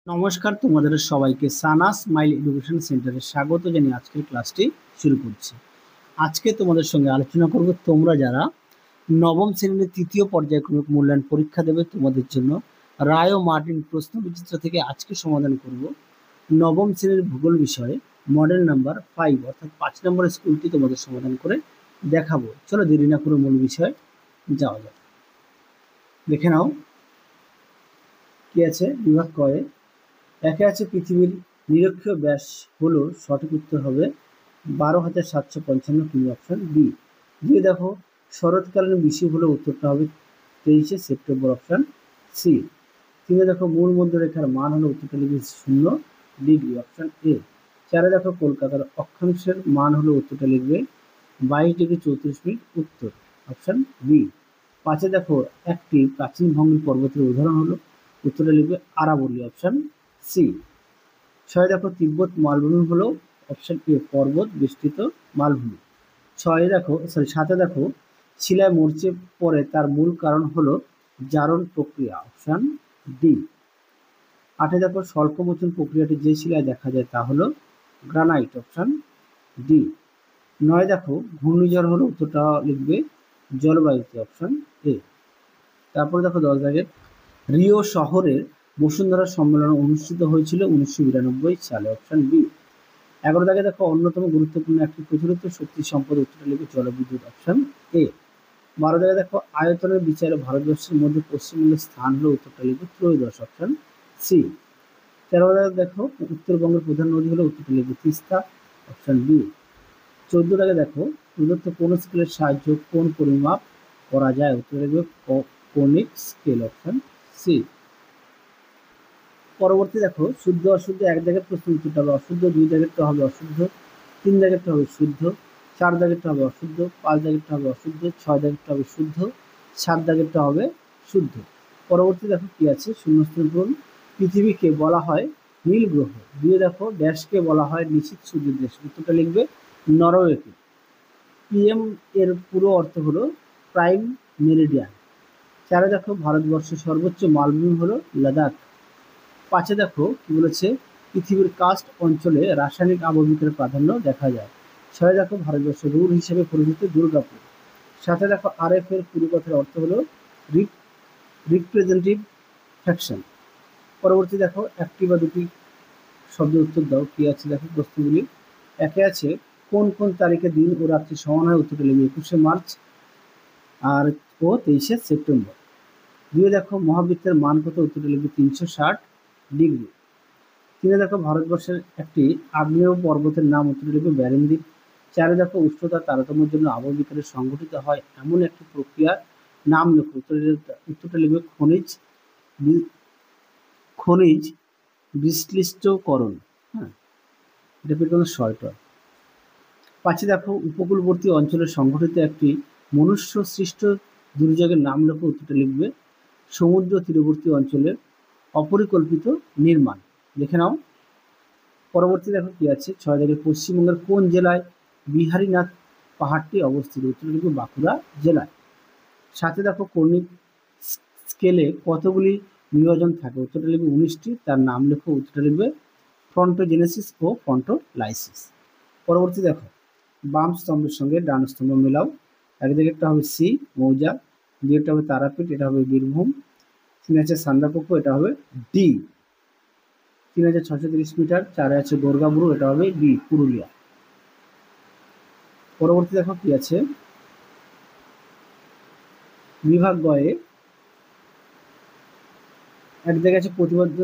নমস্কার, তোমাদের সবাইকে সানা স্মাইল এডুকেশন সেন্টারে স্বাগত জানিয়ে আজকের ক্লাসটি শুরু করছি। আজকে তোমাদের সঙ্গে আলোচনা করব তোমরা যারা নবম শ্রেণীর তৃতীয় পর্যায়ক্রমিক মূল্যায়ন পরীক্ষা দেবে তোমাদের জন্য রায় ও মার্টিন প্রশ্নবিচিত্র থেকে আজকে সমাধান করব নবম শ্রেণীর ভূগোল বিষয়ে মডেল নাম্বার 5 অর্থাৎ 5 নম্বর স্কুলটি তোমাদের সমাধান করে দেখাবো। চলো দেরি না করে মূল বিষয়ে যাওয়া যাক। দেখে নাও কি আছে। বিভাগ কয়ে একে আছে পৃথিবীর নিরক্ষীয় ব্যাস হলো, সঠিক উত্তর হবে 12,755 কিমি, অপশন বি। দিয়ে দেখো শরৎকালীন বিষুব হলো, উত্তরটা হবে 23শে সেপ্টেম্বর, অপশন সি। তিনে দেখো মূল মধ্যরেখার মান হলো, উত্তরটা লিখবে 0 ডিগ্রি, অপশন এ। চারে দেখো কলকাতার অক্ষাংশের মান হলো, উত্তরটা লিখবে 22 ডিগ্রি 34 মিনিট, উত্তর, অপশন বি। পাঁচে দেখো একটি প্রাচীন ভঙ্গি পর্বতের উদাহরণ হলো, উত্তরটা লিখবে আরাবল্লী, অপশন সি। ছয় দেখো তিব্বত মালভূমি হলো, অপশন এ পর্বত বেষ্টিত মালভূমি। সাথে দেখো শিলায় মরচে পড়ে তার মূল কারণ হলো জারণ প্রক্রিয়া, অপশন ডি। আটে দেখো স্বল্পমোচন প্রক্রিয়াটি যে শিলায় দেখা যায় তা হলো গ্রানাইট, অপশন ডি। নয় দেখো ঘূর্ণিঝড় হলো, উত্তরটা লিখবে জলবায়ুতে, অপশন এ। তারপর দেখো 10 দাগের রিও শহরের বসুন্ধরা সম্মেলন অনুষ্ঠিত হয়েছিল 1992 সালে, অপশন বি। 11 দাগে দেখো অন্যতম গুরুত্বপূর্ণ একটি প্রচলিত শক্তি সম্পদ, উত্তরটা লিখবে জলবিদ্যুৎ, অপশন এ। 12 দাগে দেখো আয়তনের বিচারে ভারতবর্ষের মধ্যে পশ্চিমবঙ্গের স্থান হলো, উত্তরটা লিখবে ত্রয়োদশ, অপশন সি। 13 দাগে দেখো উত্তরবঙ্গের প্রধান নদী হলো, উত্তরটা লিখবে তিস্তা, অপশন বি। 14 দাগে দেখো প্রদত্ত কোন স্কেলের সাহায্যে কোন পরিমাপ করা যায়, উত্তরটা লিখবে কোনিক স্কেল, অপশন সি। পরবর্তী দেখো শুদ্ধ অশুদ্ধ 1 দাগের প্রশ্ন, উত্তরটা হবে অশুদ্ধ, 2 দাগেরটা হবে অশুদ্ধ, 3 দাগেরটা হবে শুদ্ধ, 4 দাগেরটা হবে অশুদ্ধ, 5 দাগেরটা হবে অশুদ্ধ, 6 দাগেরটা হবে শুদ্ধ, 7 দাগেরটা হবে শুদ্ধ। পরবর্তী দেখো কি আছে, শূন্যস্থান পূরণ। পৃথিবীকে বলা হয় নীল গ্রহ, দিয়ে দেখো ড্যাশকে বলা হয় নিশ্চিত সূর্যের দেশ, উত্তরটা লিখবে নরওয়েকে। পিএম এর পুরো অর্থ হলো প্রাইম মেরিডিয়ান। 4 দেখো ভারতবর্ষের সর্বোচ্চ মালভূমি হলো লাদাখ। 5 দেখো কি বলেছে, পৃথিবীর কাস্ট অঞ্চলে রাসায়নিক আবহবিকের প্রাধান্য দেখা যায়। 6 দেখো ভারতবর্ষের রুল হিসেবে পরিচিত দুর্গাপুর। 7 দেখো আরএফ এর পুরো কথার অর্থ হলো রিপ্রেজেন্টেটিভ ফ্যাকশন। পরবর্তী দেখো একটি বা দুটি শব্দের উত্তর দাও। কি আছে দেখো প্রশ্নগুলি। একে আছে কোন কোন তারিখে দিন ও রাত্রি সমান হয়, উত্তরটা লিখবে 21শে মার্চ আর 23শে সেপ্টেম্বর। দুয়ে দেখো মহাবৃত্তের মান কত, উত্তরটা লিখবে 360 ডিগ্রি। 3 দেখো ভারতবর্ষের একটি আগ্নেয় পর্বতের নাম, উত্তরটা লিখবে ব্যারেন দ্বীপ। 4 দেখো উষ্ণতার তারতম্যের জন্য আবহবিকারে সংঘটিত হয় এমন একটি প্রক্রিয়ার নাম লেখো, উত্তরটা লিখবে খনিজ বিশ্লিষ্টকরণ। হ্যাঁ, এটা কিন্তু শর্ট। 5 দেখো উপকূলবর্তী অঞ্চলে সংঘটিত একটি মনুষ্য সৃষ্ট দুর্যোগের নাম লেখো, উত্তরটা লিখবে সমুদ্র তীরবর্তী অঞ্চলের অপরিকল্পিত নির্মাণ। দেখে নাও। পরবর্তী দেখো কি আছে। 6 দেখে পশ্চিমবঙ্গের কোন জেলায় বিহারীনাথ পাহাড়টি অবস্থিত, উত্তর লিখবে বাঁকুড়া জেলায়। 7 দেখো কৌণিক স্কেলে কতগুলি বিভাজন থাকে, উত্তরটা লিখবে 19টি, তার নাম লেখো, উত্তরটা লিখবে ফ্রন্টোজেনেসিস ও ফ্রন্টোলাইসিস। পরবর্তী দেখো বাম স্তম্ভের সঙ্গে ডান স্তম্ভ মেলাও। এক দিকেরটা হবে সি মৌজা, দুইটা হবে তারাপীঠ, এটা হবে বীরভূম। 3 আছে সান্দাকফু, এটা হবে ডি। 3630 মিটার। 4 আছে দুর্গাপুর, এটা হবে বি পুরুলিয়া। পরবর্তী দেখো কি আছে। বিভাগ গয়ে এক জায়গায় আছে প্রতিবাদ্য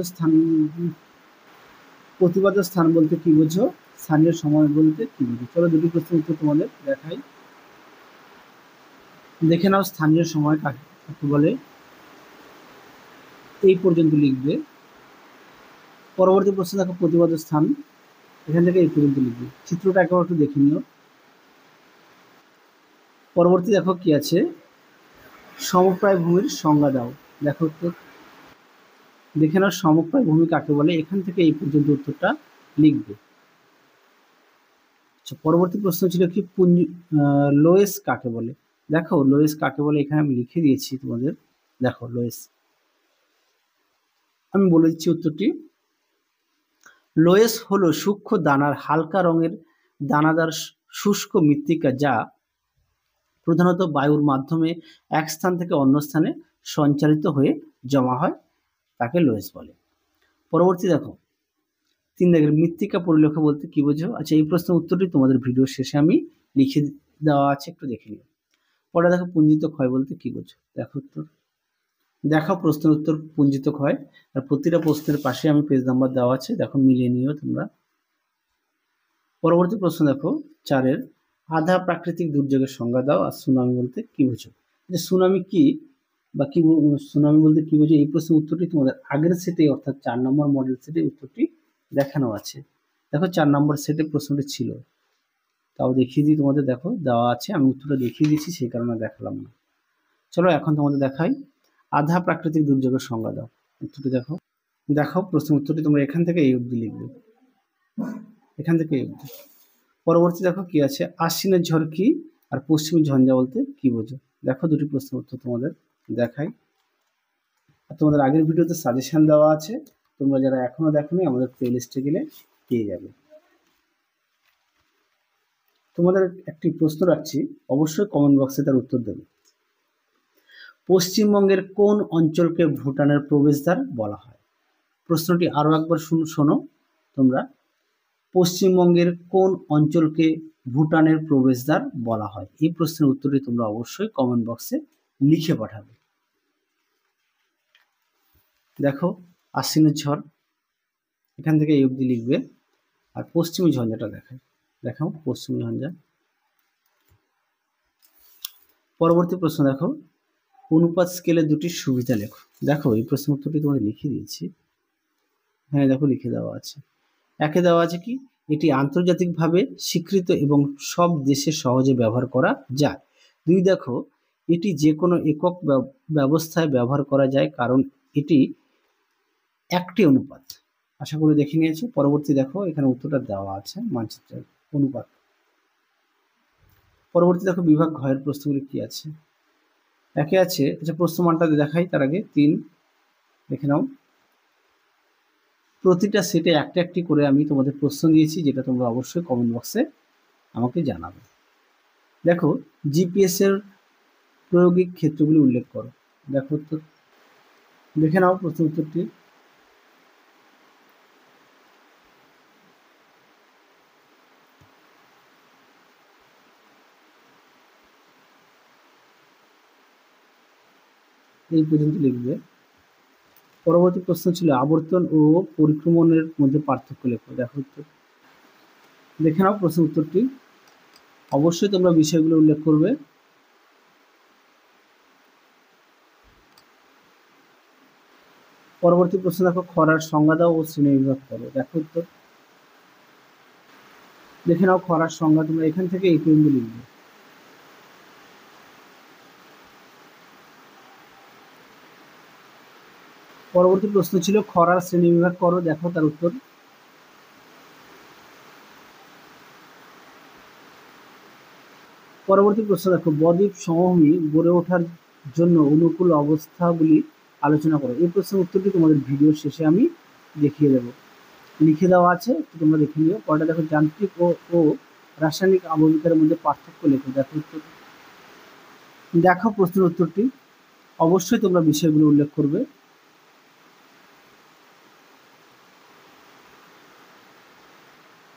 স্থান বলতে কি বোঝো, স্থানীয় সময় বলতে কি বোঝো। চলো দুটি প্রশ্ন উত্তর তোমাদের দেখাই। দেখে নাও স্থানীয় সময় কাকে বলে, এই পর্যন্ত লিখবে। পরবর্তী প্রশ্ন দেখো প্রতিবাদ্য স্থান, এখান থেকে এই পর্যন্ত লিখবে। চিত্রটা একবার একটু দেখে নিও। পরবর্তী দেখো কি আছে, সমপ্রায় ভূমির সংজ্ঞা দাও। দেখো তো, দেখে নাও সমপ্রায় ভূমি কাকে বলে, এখান থেকে এই পর্যন্ত উত্তরটা লিখবে। আচ্ছা, পরবর্তী প্রশ্ন ছিল কি লোয়েস কাকে বলে। দেখো লোয়েস কাকে বলে এখানে আমি লিখে দিয়েছি তোমাদের। দেখো লোয়েস, আমি বলে দিচ্ছি উত্তরটি। লোয়েস হলো সূক্ষ্ম দানার হালকা রঙের দানাদার শুষ্ক মৃত্তিকা যা প্রধানত বায়ুর মাধ্যমে এক স্থান থেকে অন্য স্থানে সঞ্চারিত হয়ে জমা হয়, তাকে লোয়েস বলে। পরবর্তী দেখো 3 দাগের মৃত্তিকা পরিলেখ বলতে কি বোঝো? আচ্ছা, এই প্রশ্নের উত্তরটি তোমাদের ভিডিও শেষে আমি লিখে দেওয়া আছে, একটু দেখে নিও। পরে দেখো পুঞ্জিত ক্ষয় বলতে কি বোঝো? দেখো উত্তর, দেখো প্রশ্নের উত্তর পুঞ্জিত ক্ষয়, আর প্রতিটা প্রশ্নের পাশে আমি পেজ নাম্বার দেওয়া আছে, দেখো মিলিয়ে নিও তোমরা। পরবর্তী প্রশ্ন দেখো 4-এর আধা প্রাকৃতিক দুর্যোগের সংজ্ঞা দাও আর সুনামি বলতে কি বোঝো? যে সুনামি কি বা কি সুনামি বলতে কি বোঝো, এই প্রশ্নের উত্তরটি তোমাদের আগের সেটে অর্থাৎ 4 নম্বর মডেল সেটে উত্তরটি দেখানো আছে। দেখো 4 নম্বর সেটে প্রশ্নটি ছিল, তাও দেখিয়ে দিই তোমাদের, দেখো দেওয়া আছে, আমি উত্তরটা দেখিয়ে দিচ্ছি সেই কারণে দেখালাম না। চলো এখন তোমাদের দেখাই আধা প্রাকৃতিক দুর্যোগের সংজ্ঞা দাও। উত্তরটি দেখো, দেখো প্রশ্নের উত্তরটি তোমরা এখান থেকে এই অবধি লিখবে, এখান থেকে এই অবধি। পরবর্তী দেখো কি আছে, আশ্বিনের ঝড় কি আর পশ্চিমী ঝঞ্ঝা বলতে কি বোঝো? দেখো দুটি প্রশ্নের উত্তর তোমাদের দেখাই। আর তোমাদের আগের ভিডিওতে সাজেশন দেওয়া আছে, তোমরা যারা এখনো দেখোনি আমাদের প্লেলিস্টে গেলে পেয়ে যাবে। তোমাদের একটি প্রশ্ন রাখছি, অবশ্যই কমেন্ট বক্সে তার উত্তর দেবে। পশ্চিমবঙ্গের কোন অঞ্চলকে ভুটানের প্রবেশদ্বার বলা হয়? প্রশ্নটি আরো একবার শোনো তোমরা, পশ্চিমবঙ্গের কোন অঞ্চলকে ভুটানের প্রবেশদ্বার বলা হয়? এই প্রশ্নের উত্তরটি তোমরা অবশ্যই কমেন্ট বক্সে লিখে পাঠাবে। দেখো আশ্বিনের ঝড়, এখান থেকে এই অবধি লিখবে, আর পশ্চিমী ঝঞ্ঝাটা দেখায়, দেখো পশ্চিমী ঝঞ্ঝা। পরবর্তী প্রশ্ন দেখো, অনুপাত স্কেলের দুটি সুবিধা লেখো। দেখো এই প্রশ্নের উত্তরটি তোমাদের লিখে দিয়েছি, হ্যাঁ দেখো লিখে দেওয়া আছে। একে দেওয়া আছে কি, এটি আন্তর্জাতিকভাবে স্বীকৃত এবং সব দেশে সহজে ব্যবহার করা যায়। 2 দেখো, এটি যে কোনো একক ব্যবস্থায় ব্যবহার করা যায় কারণ এটি একটি অনুপাত। আশা করি দেখে নিয়েছো। পরবর্তী দেখো এখানে উত্তরটা দেওয়া আছে মানচিত্রের অনুপাত। পরবর্তী দেখো বিভাগ ঘয়ের প্রশ্নগুলি কি আছে। একে আছে, আচ্ছা প্রশ্নমানটা দেখাই তার আগে 3 দেখে নাও। প্রতিটা সেটে একটা একটি করে আমি তোমাদের প্রশ্ন দিয়েছি, যেটা তোমরা অবশ্যই কমেন্ট বক্সে আমাকে জানাবে। দেখো জিপিএস এর প্রায়োগিক ক্ষেত্রগুলি উল্লেখ করো। দেখো উত্তর, দেখে নাও প্রশ্ন উত্তরটি। এই পর্যন্ত লিখবে। পরবর্তী প্রশ্ন ছিল আবর্তন ও পরিক্রমণের মধ্যে পার্থক্য লেখো। দেখো উত্তর, দেখে নাও প্রশ্ন উত্তরটি, অবশ্যই তোমরা বিষয়গুলো উল্লেখ করবে। পরবর্তী প্রশ্ন দেখো খরার সংজ্ঞা দাও ও শ্রেণীবিভাগ করো। দেখো উত্তর, দেখে নাও খরার সংজ্ঞা, তোমরা এখান থেকে এই পর্যন্ত লিখবে। পরবর্তী প্রশ্ন ছিল খরার শ্রেণীবিভাগ করো। দেখো তার উত্তর, পরবর্তী প্রশ্ন দেখো বদ্বীপ সমভূমি গড়ে ওঠার জন্য অনুকূল অবস্থাগুলি আলোচনা করো। এই প্রশ্নের উত্তরটি তোমাদের ভিডিওর শেষে আমি দেখিয়ে দেব, লিখে দেওয়া আছে, তোমরা দেখে নিও। পরে দেখো যান্ত্রিক ও রাসায়নিক আবহবিকার মধ্যে পার্থক্য লেখো। দেখো উত্তর, দেখো প্রশ্নের উত্তরটি, অবশ্যই তোমরা বিষয়গুলো উল্লেখ করবে।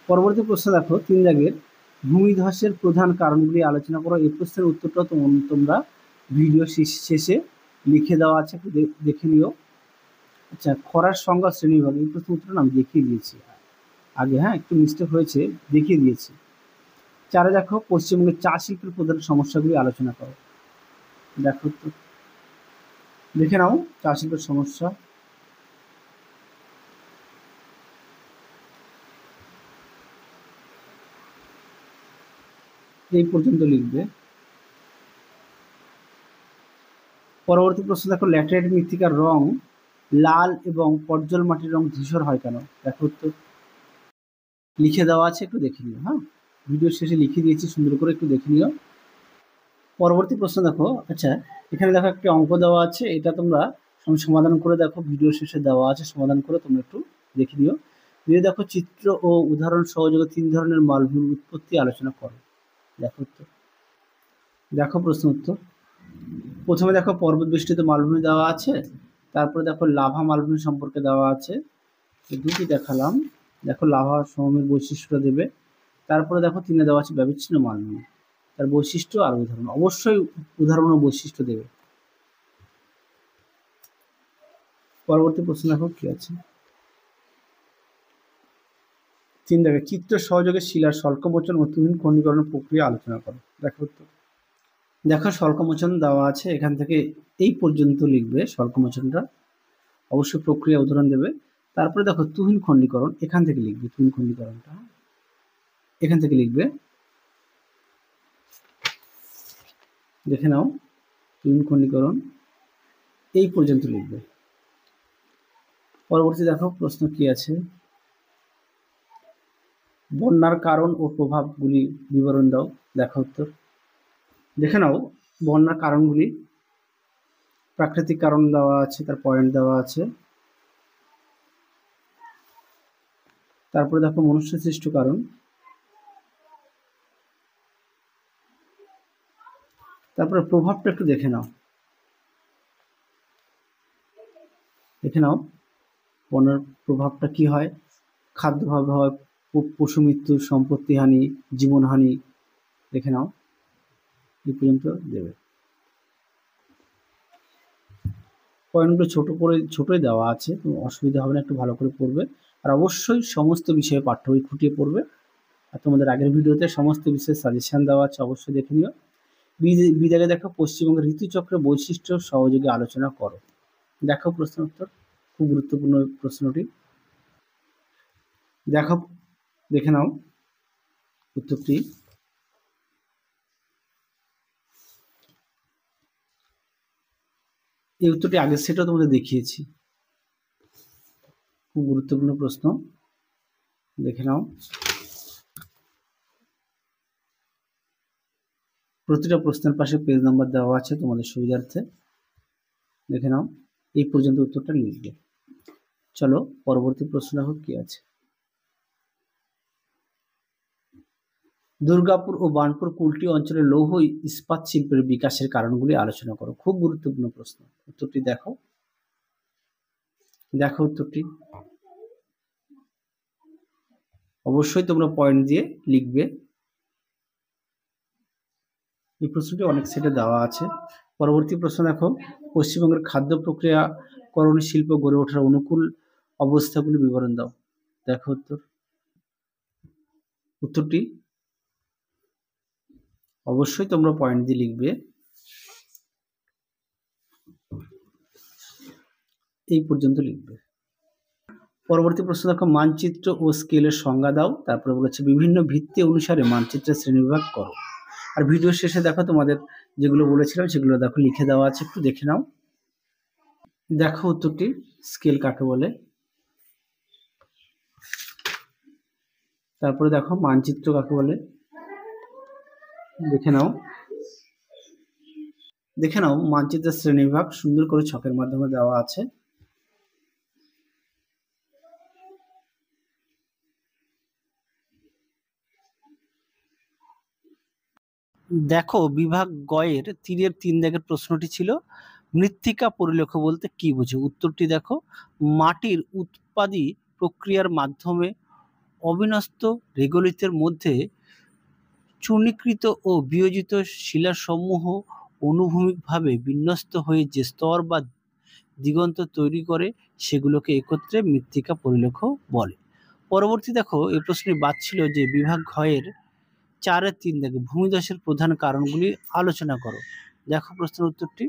পরবর্তী প্রশ্ন দেখো 3 দাগের ভূমিধসের প্রধান কারণগুলি আলোচনা করো। এই প্রশ্নের উত্তরটা তোমরা ভিডিও শেষে লিখে দেওয়া আছে, একটু দেখে নিও। আচ্ছা খরার সংজ্ঞা শ্রেণীবিভাগ, এই প্রশ্নের উত্তরটা আমি দেখিয়ে দিয়েছি আগে, হ্যাঁ একটু মিস্টেক হয়েছে, দেখিয়ে দিয়েছি। 4 দেখো পশ্চিমবঙ্গের চা শিল্পের প্রধান সমস্যাগুলি আলোচনা করো। দেখো তো, দেখে নাও চা শিল্পের সমস্যা। এই পর্যন্ত লিখবে। পরবর্তী প্রশ্ন দেখো ল্যাটেরাইট মৃত্তিকার রং লাল এবং পর্জল মাটির রং ধূসর হয় কেন? দেখো উত্তর, লিখে দেওয়া আছে, একটু দেখে নিও। হ্যাঁ ভিডিওর শেষে লিখে দিয়েছি, সুন্দর করে একটু দেখে নিও। পরবর্তী প্রশ্ন দেখো, আচ্ছা এখানে দেখো একটি অঙ্ক দেওয়া আছে, এটা তোমরা সমাধান করে দেখো, ভিডিও শেষে দেওয়া আছে, সমাধান করে তোমরা একটু দেখে নিও। দিয়ে দেখো চিত্র ও উদাহরণ সহযোগে 3 ধরনের মালভূমির উৎপত্তি আলোচনা করো। দেখো উত্তর। দেখো প্রশ্ন উত্তর। প্রথমে দেখো পর্বত বেষ্টিত মালভূমি দেওয়া আছে, তারপরে দেখো লাভা মালভূমি সম্পর্কে দেওয়া আছে, দুটি দেখালাম। দেখো লাভা সমভূমির বৈশিষ্ট্য দেবে, তারপরে দেখো 3 দেওয়া আছে ব্যবিচ্ছিন্ন মালভূমি, তার বৈশিষ্ট্য আর উদাহরণ। অবশ্যই উদাহরণ ও বৈশিষ্ট্য দেবে। পরবর্তী প্রশ্ন দেখো কি আছে। 3 দেখো চিত্র সহযোগে শিলার স্বল্পমোচন ও তুহিন খণ্ডীকরণ প্রক্রিয়া আলোচনা করো। দেখো উত্তর। দেখো স্বল্পমোচন দেওয়া আছে, এখান থেকে এই পর্যন্ত লিখবে স্বল্পমোচনটা, অবশ্যই প্রক্রিয়া উদাহরণ দেবে। তারপরে দেখো তুহিন খণ্ডীকরণ, এখান থেকে লিখবে তুহিন খণ্ডীকরণটা, এখান থেকে লিখবে, দেখে নাও তুহিন খণ্ডীকরণ এই পর্যন্ত লিখবে। পরবর্তী দেখো প্রশ্ন কি আছে। বন্যার কারণ ও প্রভাবগুলি বিবরণ দাও। দেখো উত্তর। দেখে নাও বন্যার কারণগুলি, প্রাকৃতিক কারণ দেওয়া আছে, তার পয়েন্ট দেওয়া আছে। তারপরে দেখো মনুষ্য সৃষ্ট কারণ, তারপরে প্রভাবটা একটু দেখে নাও। দেখে নাও বন্যার প্রভাবটা কি হয়, খাদ্যভাবে হয়, পশু মৃত্যু, সম্পত্তি হানি, জীবনহানি। দেখে নাও এই পর্যন্ত দেবে। পয়েন্টগুলো ছোটই দেওয়া আছে, কোনো অসুবিধা হবে না, একটু ভালো করে পড়বে। আর অবশ্যই সমস্ত বিষয়ে পাঠ্য বই খুঁটিয়ে পড়বে। আর তোমাদের আগের ভিডিওতে সমস্ত বিষয়ে সাজেশন দেওয়া আছে, অবশ্যই দেখে নিও। বিদাগে দেখো পশ্চিমবঙ্গের ঋতুচক্রের বৈশিষ্ট্য সহযোগে আলোচনা করো। দেখো প্রশ্ন উত্তর, খুব গুরুত্বপূর্ণ প্রশ্নটি। দেখো দেখে নাও উত্তরটি। এই উত্তরটি আগের সেটাও তোমাদের দেখিয়েছি, খুব গুরুত্বপূর্ণ প্রশ্ন, দেখে নাও। প্রতিটা প্রশ্নের পাশে পেজ নাম্বার দেওয়া আছে তোমাদের সুবিধার্থে, দেখে নাও। এই পর্যন্ত উত্তরটা লিখবে। চলো পরবর্তী প্রশ্ন দেখো কি আছে। দুর্গাপুর ও বার্নপুর কুলটি অঞ্চলের লৌহ ইস্পাত শিল্পের বিকাশের কারণগুলি আলোচনা করো। খুব গুরুত্বপূর্ণ প্রশ্ন, উত্তরটি দেখো। দেখো উত্তরটি, অবশ্যই তোমরা পয়েন্ট দিয়ে লিখবে। এই প্রশ্নটি অনেক সেটে দেওয়া আছে। পরবর্তী প্রশ্ন দেখো, পশ্চিমবঙ্গের খাদ্য প্রক্রিয়াকরণ শিল্প গড়ে ওঠার অনুকূল অবস্থাগুলি বিবরণ দাও। দেখো উত্তর। উত্তরটি অবশ্যই তোমরা পয়েন্ট দিয়ে লিখবে। এই পর্যন্ত লিখবে। পরবর্তী প্রশ্ন দেখো, মানচিত্র ও স্কেলের সংজ্ঞা দাও। তারপরে বলেছে বিভিন্ন ভিত্তি অনুসারে মানচিত্রের শ্রেণীবিভাগ করো। আর ভিডিও শেষে দেখো তোমাদের যেগুলো বলেছিলাম সেগুলো দেখো লিখে দেওয়া আছে, একটু দেখে নাও। দেখো উত্তরটি, স্কেল কাকে বলে। তারপরে দেখো মানচিত্র কাকে বলে, দেখে নাও। দেখে নাও মানচিত্রের শ্রেণীবিভাগ সুন্দর করে ছকের মাধ্যমে দেওয়া আছে। দেখো বিভাগ গয়ের তীরের 3 দাগের প্রশ্নটি ছিল মৃত্তিকা পরিলেখ বলতে কি বোঝো। উত্তরটি দেখো, মাটির উৎপাদী প্রক্রিয়ার মাধ্যমে অবিন্যস্ত রেগলিতের মধ্যে চূর্ণীকৃত ও বিয়োজিত শিলাসমূহ অনুভূমিকভাবে বিন্যস্ত হয়ে যে স্তর বা দিগন্ত তৈরি করে সেগুলোকে একত্রে মৃত্তিকা পরিলেখ বলে। পরবর্তী দেখো এই প্রশ্নে বাদ ছিল যে বিভাগ ঘয়ের 4-3 দেখো ভূমিধসের প্রধান কারণগুলি আলোচনা করো। দেখো প্রশ্নের উত্তরটি।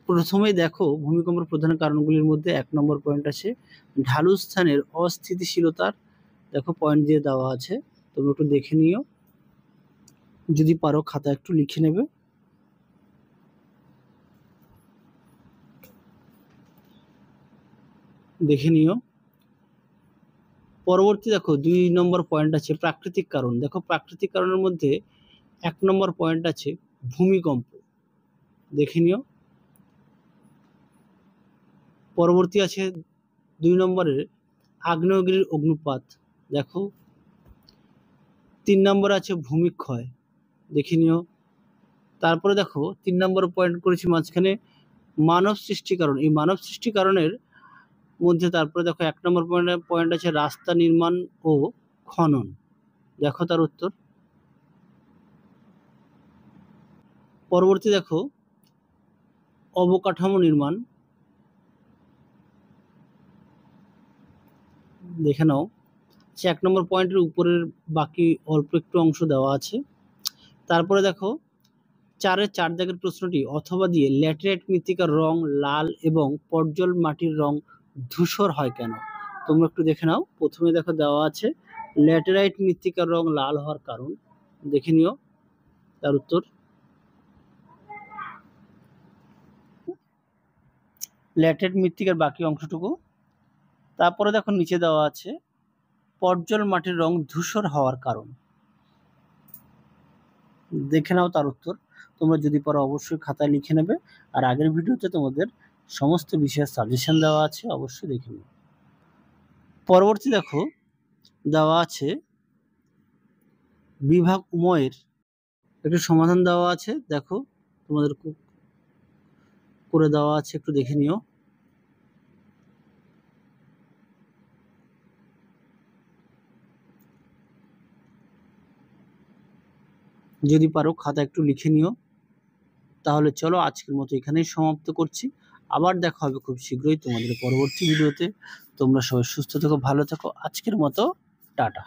প্রথমেই দেখো ভূমিকম্পের প্রধান কারণগুলির মধ্যে 1 নম্বর পয়েন্ট আছে ঢালু স্থানের অস্থিতিশীলতার। দেখো পয়েন্ট দিয়ে দেওয়া আছে, তোমরা একটু দেখে নিও, যদি পারো খাতা একটু লিখে নেবে। দেখে নিও। পরবর্তী দেখো 2 নম্বর পয়েন্ট আছে প্রাকৃতিক কারণ। দেখো প্রাকৃতিক কারণের মধ্যে 1 নম্বর পয়েন্ট আছে ভূমিকম্প, দেখে নিও। পরবর্তী আছে 2 নম্বরের আগ্নেয়গিরির অগ্নুৎপাত। দেখো 3 নম্বরে আছে ভূমিক্ষয়, দেখে নিও। তারপরে দেখো 3 নম্বর পয়েন্ট করেছি মাঝখানে মানব সৃষ্টি কারণ। এই মানব সৃষ্টি কারণের মধ্যে তারপরে দেখো 1 নম্বর পয়েন্ট আছে রাস্তা নির্মাণ ও খনন। দেখো তার উত্তর। পরবর্তী দেখো অবকাঠামো নির্মাণ, দেখে নাও। 1 নম্বর পয়েন্টের উপরের বাকি অল্প একটু অংশ দেওয়া আছে। তারপরে দেখো 4-এর 4 দাগের প্রশ্নটি অথবা দিয়ে ল্যাটেরাইট মৃত্তিকার রং লাল এবং পর্জল মাটির রং ধূসর হয় কেন? তোমরা একটু দেখে নাও। প্রথমে দেখো দেওয়া আছে ল্যাটেরাইট মৃত্তিকার রং লাল হওয়ার কারণ, দেখে নিও তার উত্তর। ল্যাটেরাইট মৃত্তিকার বাকি অংশটুকু। তারপরে দেখো নিচে দেওয়া আছে পর্জল মাটির রং ধূসর হওয়ার কারণ, দেখে নাও তার উত্তর। তোমরা যদি পারো অবশ্যই খাতায় লিখে নেবে। আর আগের ভিডিওতে তোমাদের সমস্ত বিষয়ের সাজেশন দেওয়া আছে, অবশ্যই দেখে নেবে। পরবর্তী দেখো দেওয়া আছে বিভাগ উময়ের একটু সমাধান দেওয়া আছে, দেখো তোমাদের করে দেওয়া আছে, একটু দেখে নিও। যদি পারো খাতা একটু লিখে নিও। তাহলে চলো আজকের মতো এখানেই সমাপ্ত করছি। আবার দেখা হবে খুব শীঘ্রই তোমাদের পরবর্তী ভিডিওতে। তোমরা সবাই সুস্থ থেকো, ভালো থেকো। আজকের মতো টাটা।